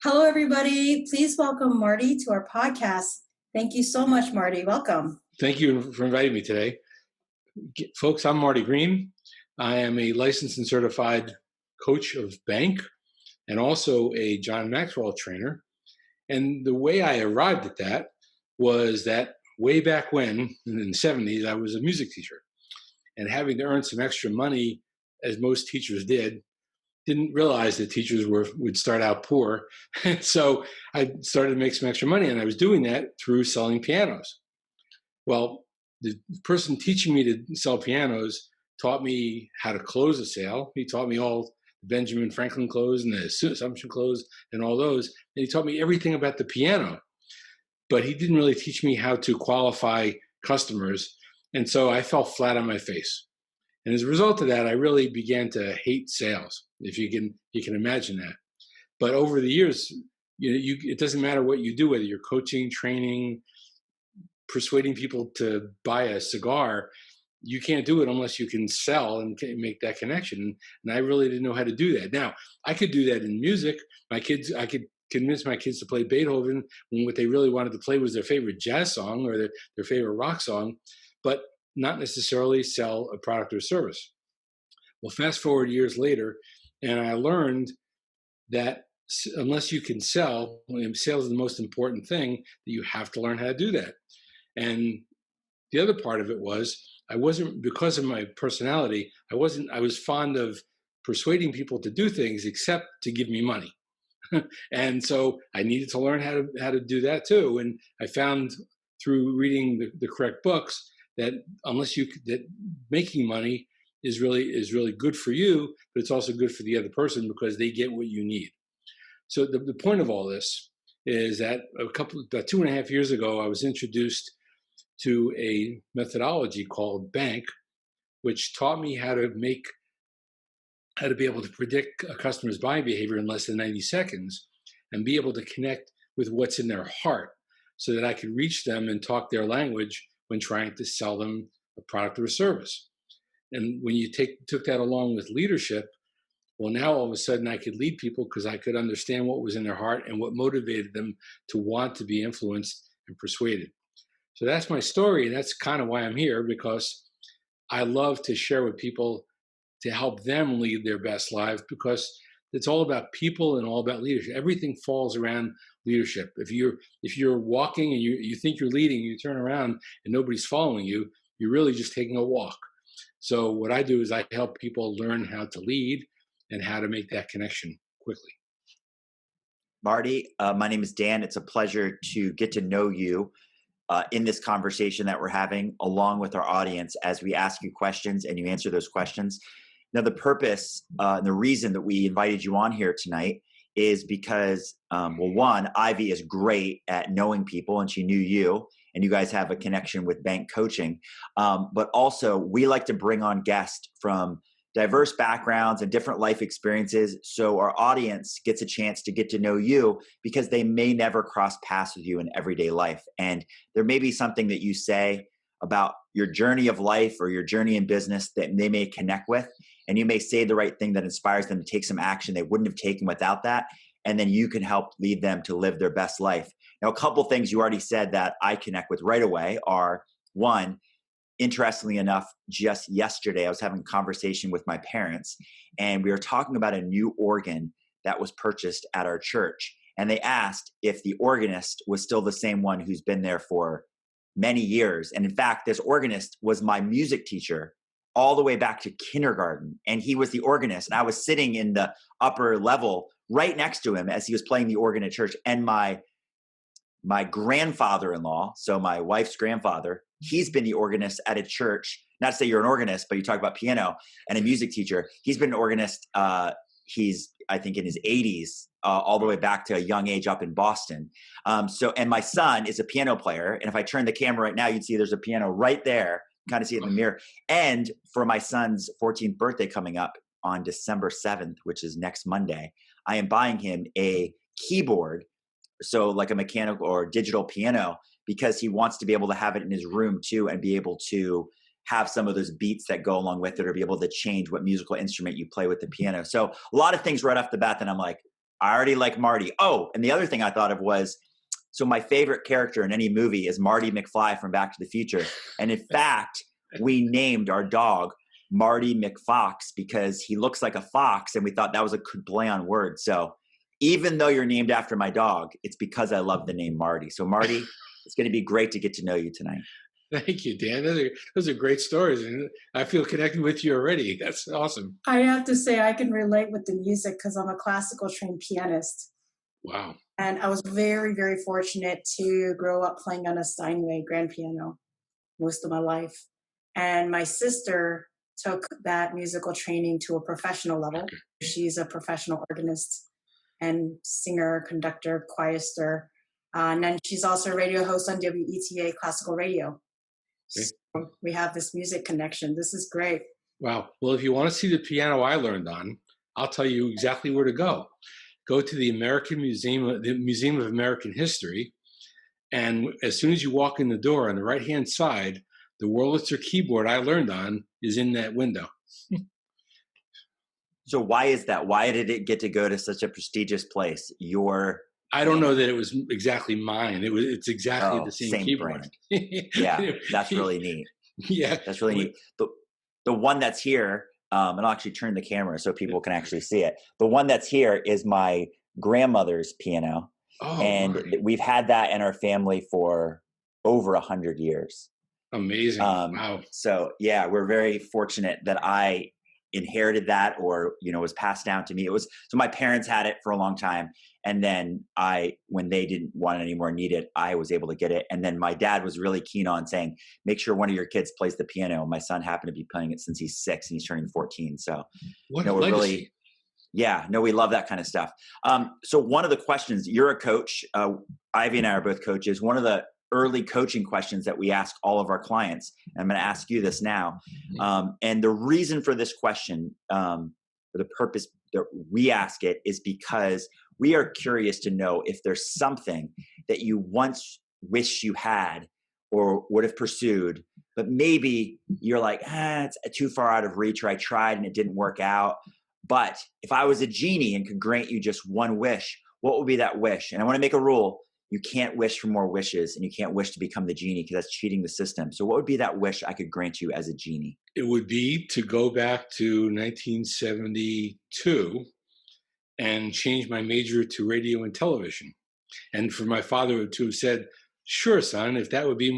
Hello, everybody. Please welcome Marty to our podcast. Thank you so much, Marty. Welcome. Thank you for inviting me today. Folks, I'm Marty Greene. I am a licensed and certified coach of bank and also a John Maxwell trainer. And the way I arrived at that was that way back when, in the 70s, I was a music teacher. And having to earn some extra money, as most teachers didn't realize that teachers would start out poor. So I started to make some extra money, and I was doing that through selling pianos. Well, the person teaching me to sell pianos taught me how to close a sale. He taught me all the Benjamin Franklin close and the Assumption close and all those. And he taught me everything about the piano, but he didn't really teach me how to qualify customers. And so I fell flat on my face. And as a result of that, I really began to hate sales, if you can imagine that. But over the years, it doesn't matter what you do, whether you're coaching, training, persuading people to buy a cigar, you can't do it unless you can sell and make that connection. And I really didn't know how to do that. Now, I could do that in music. I could convince my kids to play Beethoven when what they really wanted to play was their favorite jazz song or their favorite rock song, but not necessarily sell a product or service. Well, fast forward years later, and I learned that unless you can sell, sales is the most important thing, that you have to learn how to do that. And the other part of it was, because of my personality, I was fond of persuading people to do things except to give me money. And so I needed to learn how to do that too. And I found through reading the correct books that that making money is really good for you, but it's also good for the other person because they get what you need. So the point of all this is that about 2.5 years ago, I was introduced to a methodology called Bank, which taught me how to be able to predict a customer's buying behavior in less than 90 seconds and be able to connect with what's in their heart so that I could reach them and talk their language when trying to sell them a product or a service. And when you took that along with leadership, well, now all of a sudden I could lead people because I could understand what was in their heart and what motivated them to want to be influenced and persuaded. So that's my story, and that's kind of why I'm here, because I love to share with people to help them lead their best lives, because it's all about people and all about leadership. Everything falls around leadership. If you're walking and you think you're leading, you turn around and nobody's following you, you're really just taking a walk. So what I do is I help people learn how to lead and how to make that connection quickly. Marty, my name is Dan. It's a pleasure to get to know you in this conversation that we're having, along with our audience, as we ask you questions and you answer those questions. Now, the purpose and the reason that we invited you on here tonight is because, one, Ivy is great at knowing people, and she knew you, and you guys have a connection with bank coaching. But also, we like to bring on guests from diverse backgrounds and different life experiences, so our audience gets a chance to get to know you, because they may never cross paths with you in everyday life. And there may be something that you say about your journey of life or your journey in business that they may connect with, and you may say the right thing that inspires them to take some action they wouldn't have taken without that, and then you can help lead them to live their best life. Now, a couple things you already said that I connect with right away are, one, interestingly enough, just yesterday, I was having a conversation with my parents, and we were talking about a new organ that was purchased at our church. And they asked if the organist was still the same one who's been there for many years. And in fact, this organist was my music teacher all the way back to kindergarten. And he was the organist. And I was sitting in the upper level right next to him as he was playing the organ at church. And my grandfather-in-law, so my wife's grandfather, he's been the organist at a church. Not to say you're an organist, but you talk about piano and a music teacher. He's been an organist. He's, I think, in his 80s, all the way back to a young age up in Boston. And my son is a piano player. And if I turn the camera right now, you'd see there's a piano right there. Kind of see it in the mirror. And for my son's 14th birthday coming up on December 7th, which is next Monday, I am buying him a keyboard, so like a mechanical or digital piano, because he wants to be able to have it in his room too, and be able to have some of those beats that go along with it, or be able to change what musical instrument you play with the piano. So a lot of things right off the bat that I'm like, I already like Marty. Oh, and the other thing I thought of was, so my favorite character in any movie is Marty McFly from Back to the Future. And in fact, we named our dog Marty McFox because he looks like a fox, and we thought that was a good play on words. So even though you're named after my dog, it's because I love the name Marty. So Marty, it's going to be great to get to know you tonight. Thank you, Dan. Those are great stories, and I feel connected with you already. That's awesome. I have to say I can relate with the music because I'm a classical trained pianist. Wow. And I was very, very fortunate to grow up playing on a Steinway grand piano most of my life. And my sister took that musical training to a professional level. Okay. She's a professional organist and singer, conductor, choirister. And then she's also a radio host on WETA Classical Radio. Okay. So we have this music connection. This is great. Wow. Well, if you want to see the piano I learned on, I'll tell you exactly where to go. Go to the Museum of American History, and as soon as you walk in the door on the right-hand side, the Wurlitzer keyboard I learned on is in that window. So why is that? Why did it get to go to such a prestigious place? I don't know that it was exactly mine. It's exactly the same keyboard. Yeah, that's really neat. Yeah, that's really neat. The one that's here, and I'll actually turn the camera so people can actually see it. The one that's here is my grandmother's piano, and we've had that in our family for over 100 years. Amazing! Wow. So yeah, we're very fortunate that I inherited that, or was passed down to me. So my parents had it for a long time, and then when they didn't want it anymore, need it, I was able to get it. And then my dad was really keen on saying, make sure one of your kids plays the piano. My son happened to be playing it since he's 6 and he's turning 14. So what a legacy. We love that kind of stuff. So one of the questions, you're a coach, Ivy and I are both coaches. One of the early coaching questions that we ask all of our clients, and I'm going to ask you this now. And the reason for this question, for the purpose that we ask it, is because we are curious to know if there's something that you once wished you had or would have pursued, but maybe you're like, it's too far out of reach, or I tried and it didn't work out. But if I was a genie and could grant you just one wish, what would be that wish? And I want to make a rule. You can't wish for more wishes, and you can't wish to become the genie because that's cheating the system. So what would be that wish I could grant you as a genie? It would be to go back to 1972 and change my major to radio and television. And for my father to have said, sure, son, if that would be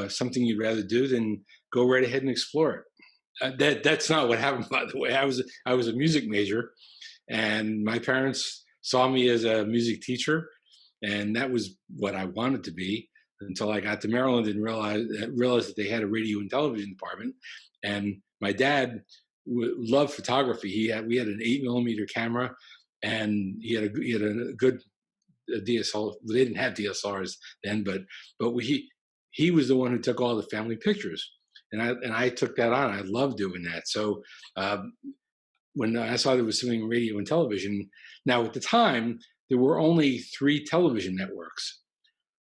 something you'd rather do, then go right ahead and explore it. That's not what happened, by the way. I was a music major, and my parents saw me as a music teacher, and that was what I wanted to be until I got to Maryland and realized that they had a radio and television department. And my dad loved photography. We had an 8mm camera, and he had a good DSLR. They didn't have DSLRs then, but he was the one who took all the family pictures, and I took that on. I loved doing that. So when I saw there was something radio and television, now at the time there were only 3 television networks.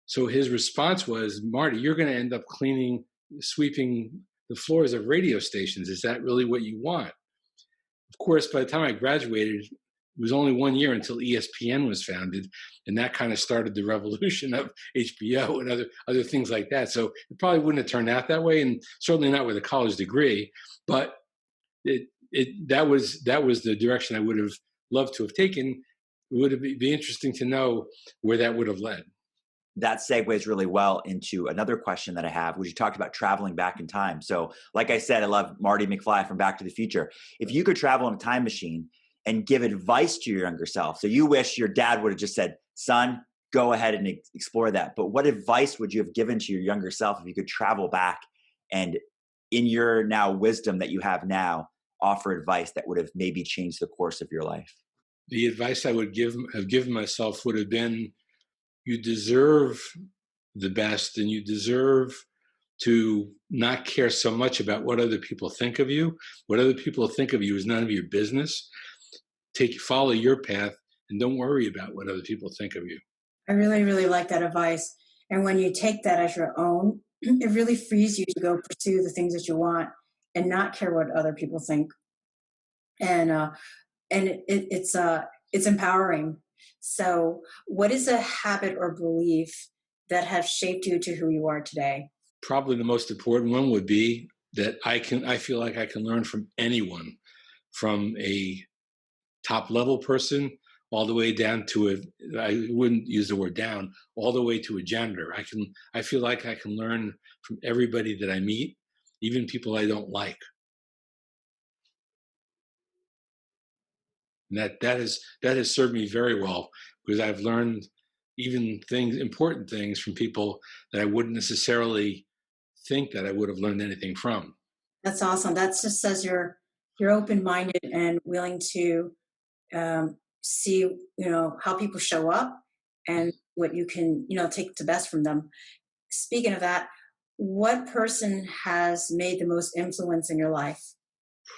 So his response was, Marty, you're going to end up sweeping the floors of radio stations. Is that really what you want? Of course, by the time I graduated, it was only 1 year until ESPN was founded, and that kind of started the revolution of HBO and other things like that. So it probably wouldn't have turned out that way, and certainly not with a college degree. But that was the direction I would have loved to have taken. It would be interesting to know where that would have led. That segues really well into another question that I have, which you talked about traveling back in time. So like I said, I love Marty McFly from Back to the Future. If you could travel in a time machine and give advice to your younger self, so you wish your dad would have just said, son, go ahead and explore that. But what advice would you have given to your younger self if you could travel back and, in your now wisdom that you have now, offer advice that would have maybe changed the course of your life? The advice I would have given myself would have been, you deserve the best, and you deserve to not care so much about what other people think of you. What other people think of you is none of your business. Follow your path, and don't worry about what other people think of you. I really, really like that advice. And when you take that as your own, it really frees you to go pursue the things that you want and not care what other people think. And and it's empowering. So, what is a habit or belief that have shaped you to who you are today? Probably the most important one would be that I feel like I can learn from anyone, from a top level person all the way down to I wouldn't use the word down, all the way to a janitor. I feel like I can learn from everybody that I meet, even people I don't like. And that has served me very well, because I've learned even important things from people that I wouldn't necessarily think that I would have learned anything from. That's awesome. That just says you're open minded and willing to see how people show up and what you can take the best from them. Speaking of that, what person has made the most influence in your life?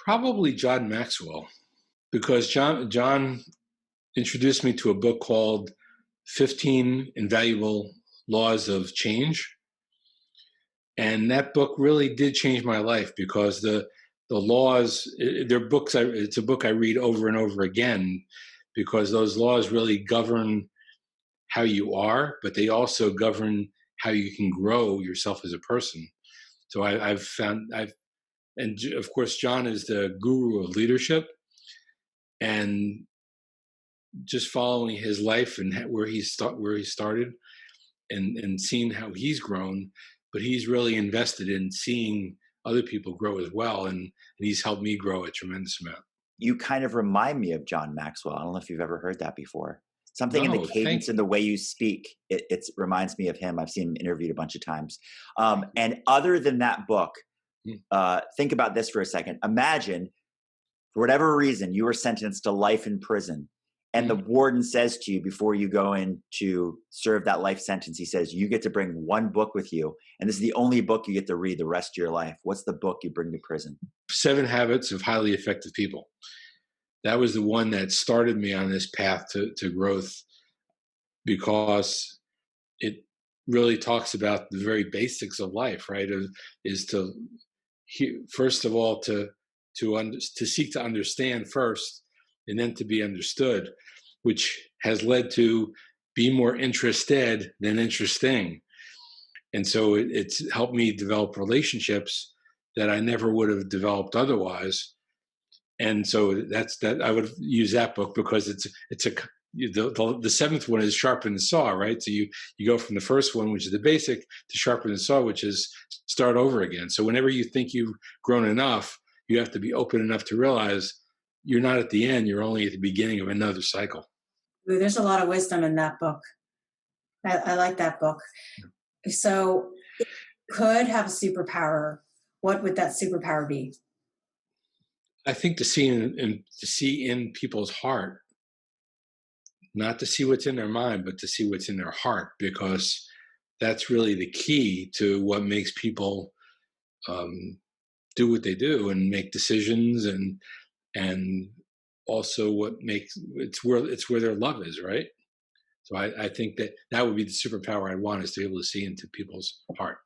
Probably John Maxwell, because John introduced me to a book called 15 Invaluable Laws of Change. And that book really did change my life, because the laws, they're books, it's a book I read over and over again, because those laws really govern how you are, but they also govern how you can grow yourself as a person. So and of course, John is the guru of leadership, and just following his life and where he started, and seeing how he's grown, but he's really invested in seeing other people grow as well, and he's helped me grow a tremendous amount. You kind of remind me of John Maxwell. I don't know if you've ever heard that before. Something in the No, cadence and the way you speak, it reminds me of him. I've seen him interviewed a bunch of times. And other than that book, think about this for a second. Imagine, for whatever reason, you were sentenced to life in prison, and the warden says to you before you go in to serve that life sentence, he says, you get to bring one book with you, and this is the only book you get to read the rest of your life. What's the book you bring to prison? 7 Habits of Highly Effective People. That was the one that started me on this path to growth, because it really talks about the very basics of life, right? Is to, first of all, to seek to understand first, and then to be understood, which has led to be more interested than interesting. And so it's helped me develop relationships that I never would have developed otherwise. And so I would use that book, because the 7th one is sharpen the saw, right? So you go from the first one, which is the basic, to sharpen the saw, which is start over again. So whenever you think you've grown enough, you have to be open enough to realize you're not at the end, you're only at the beginning of another cycle. Ooh, there's a lot of wisdom in that book. I like that book. So, if you could have a superpower, what would that superpower be? I think to see in people's heart, not to see what's in their mind, but to see what's in their heart, because that's really the key to what makes people do what they do and make decisions, and also what makes it's where their love is, right? So I think that would be the superpower I'd want, is to be able to see into people's heart.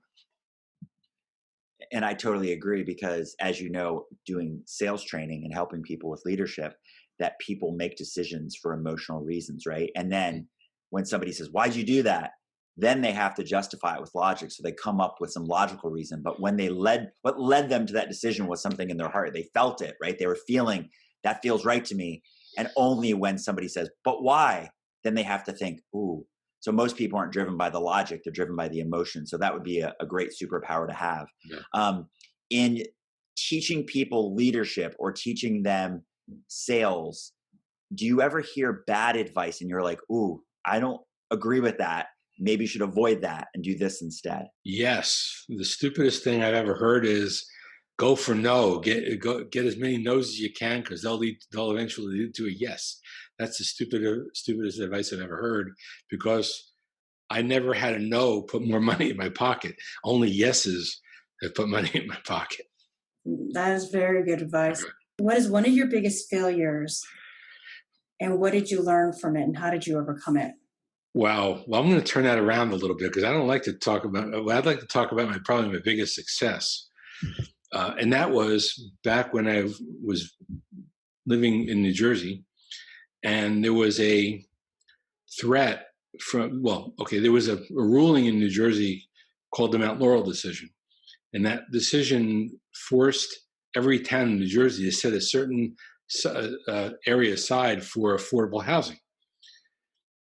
And I totally agree, because as you know, doing sales training and helping people with leadership, that people make decisions for emotional reasons, right? And then when somebody says, why'd you do that? Then they have to justify it with logic. So they come up with some logical reason. But when what led them to that decision was something in their heart. They felt it, right? They were feeling, that feels right to me. And only when somebody says, but why? Then they have to think, ooh. So most people aren't driven by the logic, they're driven by the emotion. So that would be a great superpower to have. Yeah. In teaching people leadership or teaching them sales, do you ever hear bad advice and you're like, ooh, I don't agree with that. Maybe you should avoid that and do this instead? Yes. The stupidest thing I've ever heard is go for no. Get as many no's as you can, because they'll eventually lead to a yes. That's the stupidest advice I've ever heard, because I never had a no put more money in my pocket. Only yeses have put money in my pocket. That is very good advice. What is one of your biggest failures, and what did you learn from it, and how did you overcome it? Wow. Well, I'm going to turn that around a little bit, because I don't like to talk about. I'd like to talk about probably my biggest success, and that was back when I was living in New Jersey, and there was a threat there was a ruling in New Jersey called the Mount Laurel decision. And that decision forced every town in New Jersey to set a certain area aside for affordable housing.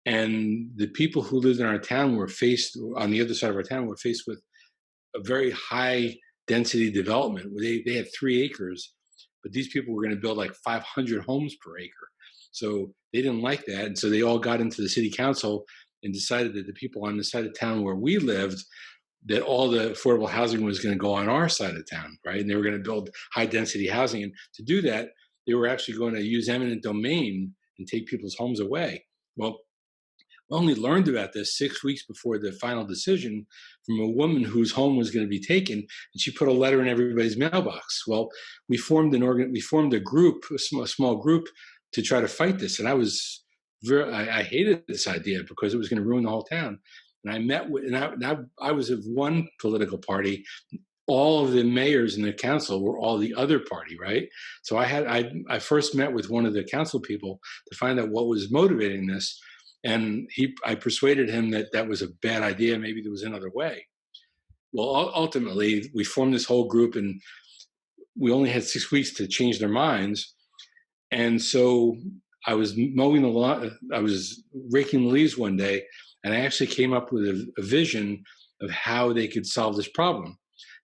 And the people who lived in our town on the other side of our town, were faced with a very high density development. They had 3 acres, but these people were going to build like 500 homes per acre. So they didn't like that. And so they all got into the city council and decided that the people on the side of town where we lived, that all the affordable housing was going to go on our side of town, right? And they were going to build high density housing. And to do that, they were actually going to use eminent domain and take people's homes away. Well, we only learned about this 6 weeks before the final decision from a woman whose home was going to be taken, and she put a letter in everybody's mailbox. Well, we formed a group, a small group, to try to fight this. And I hated this idea because it was going to ruin the whole town. And I met with, and I was of one political party. All of the mayors in the council were all the other party, right? So I first met with one of the council people to find out what was motivating this. And I persuaded him that was a bad idea. Maybe there was another way. Well, ultimately, we formed this whole group, and we only had 6 weeks to change their minds. And so I was mowing the lawn, I was raking the leaves one day, and I actually came up with a vision of how they could solve this problem,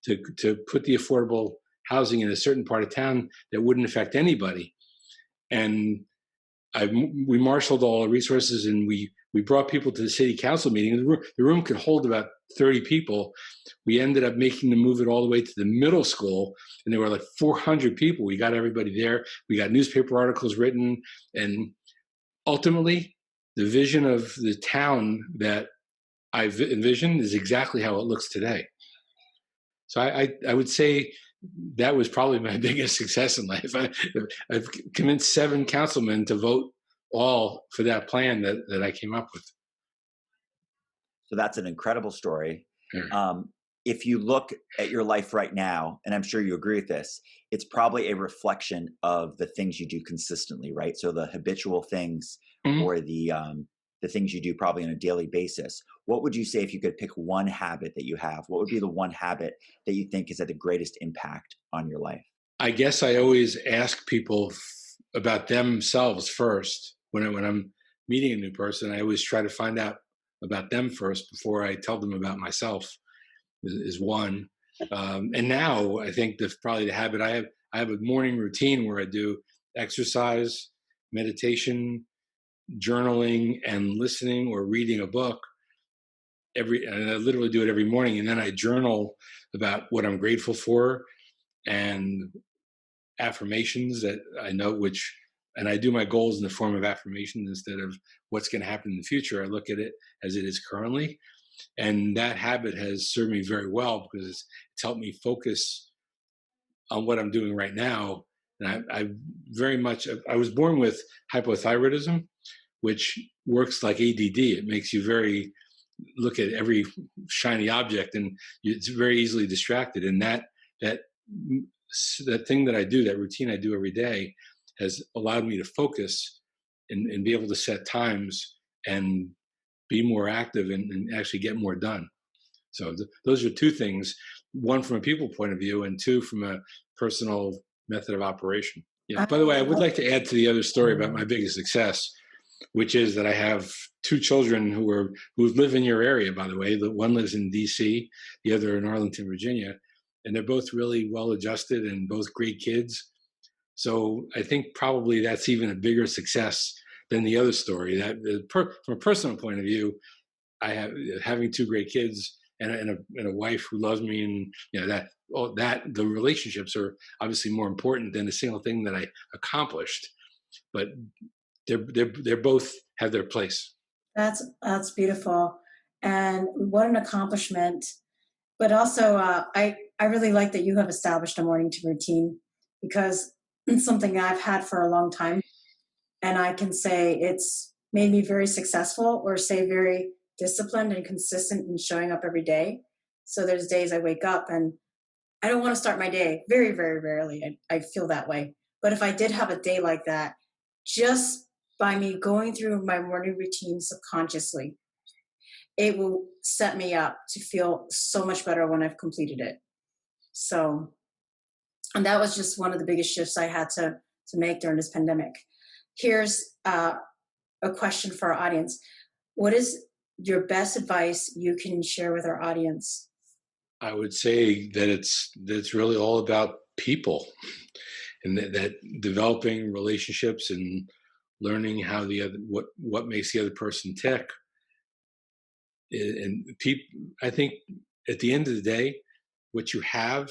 to put the affordable housing in a certain part of town that wouldn't affect anybody. And we marshaled all the resources, and we brought people to the city council meeting. The room could hold about 30 people. We ended up making them move it all the way to the middle school, and there were like 400 people. We got everybody there. We got newspaper articles written, and ultimately, the vision of the town that I envisioned is exactly how it looks today. So I would say that was probably my biggest success in life. I've convinced 7 councilmen to vote all for that plan that I came up with. So that's an incredible story. Yeah. If you look at your life right now, and I'm sure you agree with this, it's probably a reflection of the things you do consistently, right? So the habitual things, Mm-hmm. or the things you do probably on a daily basis. What would you say if you could pick one habit that you have? What would be the one habit that you think has had the greatest impact on your life? I guess I always ask people about themselves first. When I'm meeting a new person, I always try to find out about them first before I tell them about myself. Is one. And now I think that's probably the habit I have. I have a morning routine where I do exercise, meditation, journaling, and listening or reading a book and I literally do it every morning. And then I journal about what I'm grateful for and affirmations that I know, and I do my goals in the form of affirmations instead of what's going to happen in the future. I look at it as it is currently. And that habit has served me very well because it's helped me focus on what I'm doing right now. And I was born with hypothyroidism, which works like ADD. It makes you look at every shiny object, and it's very easily distracted. And that thing that I do, that routine I do every day, has allowed me to focus and be able to set times and be more active and actually get more done. So those are 2 things, one from a people point of view and 2 from a personal method of operation. Yeah. By the way, I would like to add to the other story about my biggest success, which is that I have 2 children who live in your area, by the way. The one lives in DC, the other in Arlington, Virginia, and they're both really well adjusted and both great kids. So I think probably that's even a bigger success than the other story. That from a personal point of view, I have having 2 great kids and a wife who loves me, and that the relationships are obviously more important than a single thing that I accomplished. But they're both have their place. That's beautiful, and what an accomplishment. But also, I really like that you have established a morning routine, because it's something I've had for a long time, and I can say it's made me very successful, or say very disciplined and consistent in showing up every day. So there's days I wake up and I don't want to start my day. Very, very rarely I feel that way. But if I did have a day like that, just by me going through my morning routine subconsciously, it will set me up to feel so much better when I've completed it. So, and that was just one of the biggest shifts I had to make during this pandemic. Here's a question for our audience. What is your best advice you can share with our audience? I would say that it's really all about people, and that developing relationships and learning how what makes the other person tick. And people, I think at the end of the day, what you have,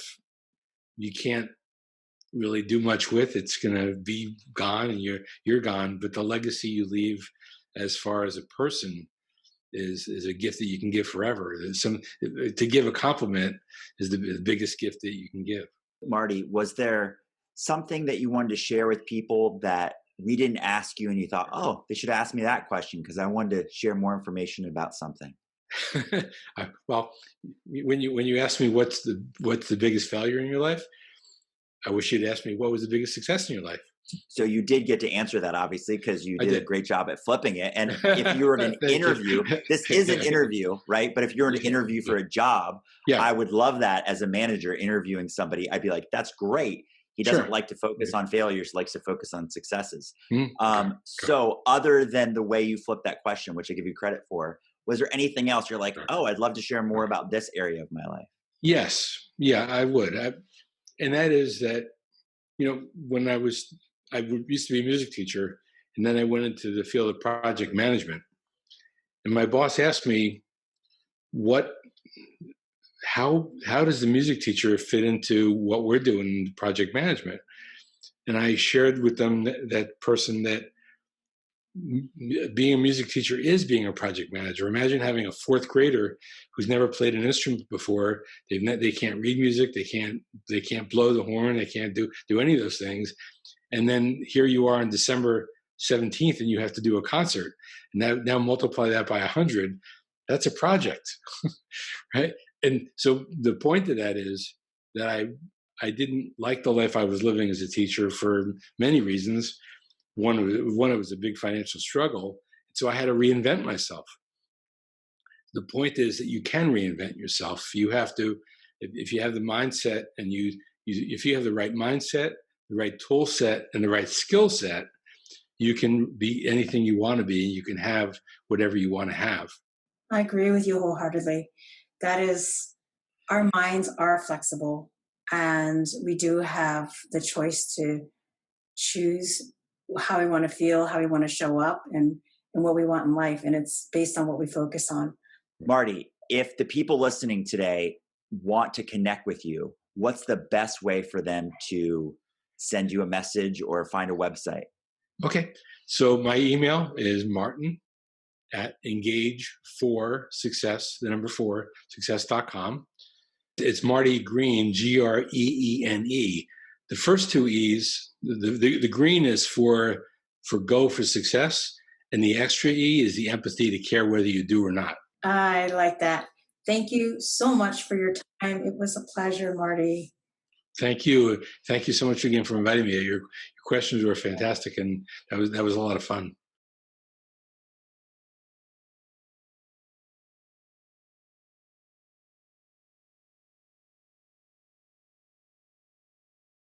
you can't really do much with. It's going to be gone, and you're gone. But the legacy you leave, as far as a person, is a gift that you can give forever. To give a compliment is the biggest gift that you can give. Marty, was there something that you wanted to share with people that we didn't ask you and you thought, oh, they should ask me that question because I wanted to share more information about something? Well, when you ask me what's the biggest failure in your life, I wish you'd ask me what was the biggest success in your life. So you did get to answer that, obviously, because you did a great job at flipping it. And if you were in an interview, this is an interview, right? But if you're in an interview for a job, yeah, I would love that as a manager interviewing somebody. I'd be like, that's great. He doesn't like to focus on failures, likes to focus on successes. So other than the way you flipped that question, which I give you credit for, was there anything else you're like, oh, I'd love to share more about this area of my life? Yes. Yeah, I would. And that is that, when I used to be a music teacher, and then I went into the field of project management. And my boss asked me, how does the music teacher fit into what we're doing in project management? And I shared with them that being a music teacher is being a project manager. Imagine having a fourth grader who's never played an instrument before. They can't read music. They can't blow the horn. They can't do any of those things. And then here you are on December 17th, and you have to do a concert. Now multiply that by 100. That's a project, right? And so the point of that is that I didn't like the life I was living as a teacher for many reasons. One, it was a big financial struggle. So I had to reinvent myself. The point is that you can reinvent yourself. You have to, if you have the mindset, and if you have the right mindset, the right tool set, and the right skill set, you can be anything you want to be. You can have whatever you want to have. I agree with you wholeheartedly. That is, our minds are flexible, and we do have the choice to choose how we want to feel, how we want to show up, and what we want in life. And it's based on what we focus on. Marty, if the people listening today want to connect with you, what's the best way for them to send you a message or find a website? Okay. So my email is martin@engage4success, the number 4, success.com. It's Marty Greene, Greene. The first 2 E's, the green is for go for success, and the extra E is the empathy to care whether you do or not. I like that. Thank you so much for your time. It was a pleasure, Marty. Thank you. Thank you so much again for inviting me. Your questions were fantastic, and that was a lot of fun.